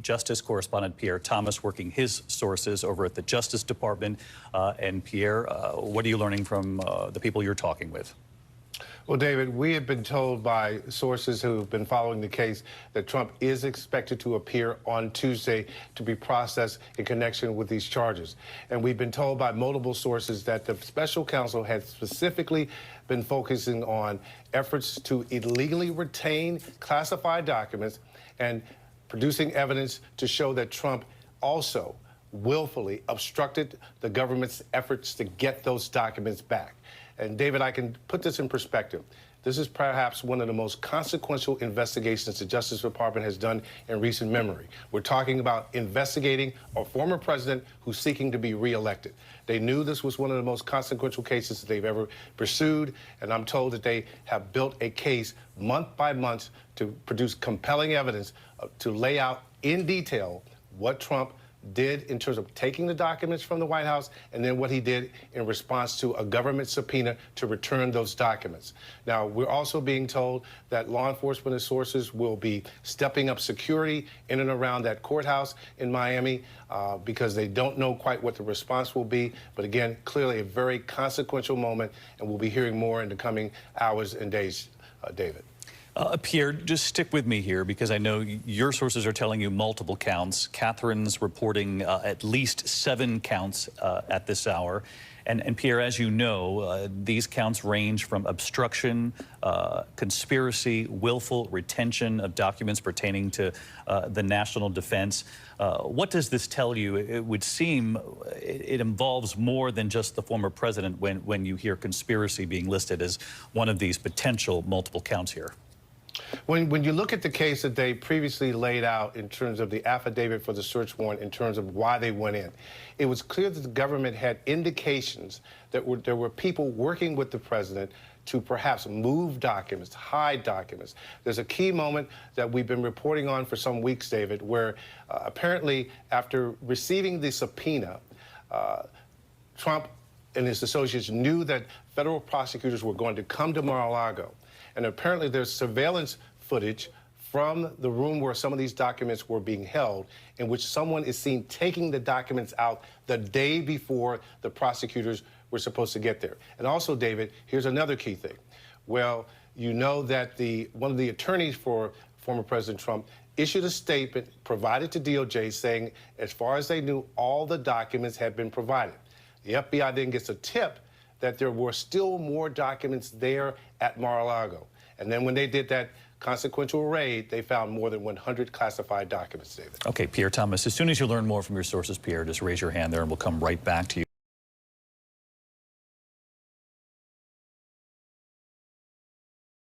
Justice correspondent Pierre Thomas working his sources over at the Justice Department. And Pierre, what are you learning from the people you're talking with? Well, David, we have been told by sources who have been following the case that Trump is expected to appear on Tuesday to be processed in connection with these charges. And we've been told by multiple sources that the special counsel has specifically been focusing on efforts to illegally retain classified documents and producing evidence to show that Trump also willfully obstructed the government's efforts to get those documents back. And David, I can put this in perspective. This is perhaps one of the most consequential investigations the Justice Department has done in recent memory. We're talking about investigating a former president who's seeking to be reelected. They knew this was one of the most consequential cases that they've ever pursued, and I'm told that they have built a case month by month to produce compelling evidence to lay out in detail what Trump did in terms of taking the documents from the White House and then what he did in response to a government subpoena to return those documents. Now, we're also being told that law enforcement and sources will be stepping up security in and around that courthouse in Miami because they don't know quite what the response will be. But again, clearly a very consequential moment, and we'll be hearing more in the coming hours and days, David. Pierre, just stick with me here because I know your sources are telling you multiple counts. Catherine's reporting at least 7 counts at this hour. And Pierre, as you know, these counts range from obstruction, conspiracy, willful retention of documents pertaining to the national defense. What does this tell you? It would seem it involves more than just the former president when you hear conspiracy being listed as one of these potential multiple counts here. When you look at the case that they previously laid out in terms of the affidavit for the search warrant, in terms of why they went in, it was clear that the government had indications that there were people working with the president to perhaps move documents, hide documents. There's a key moment that we've been reporting on for some weeks, David, where apparently after receiving the subpoena, Trump and his associates knew that federal prosecutors were going to come to Mar-a-Lago. And apparently there's surveillance footage from the room where some of these documents were being held, in which someone is seen taking the documents out the day before the prosecutors were supposed to get there. And also, David, here's another key thing. Well, you know that one of the attorneys for former President Trump issued a statement provided to DOJ saying, as far as they knew, all the documents had been provided. The FBI then gets a tip that there were still more documents there at Mar-a-Lago. And then when they did that consequential raid, they found more than 100 classified documents, David. Okay, Pierre Thomas, as soon as you learn more from your sources, Pierre, just raise your hand there and we'll come right back to you.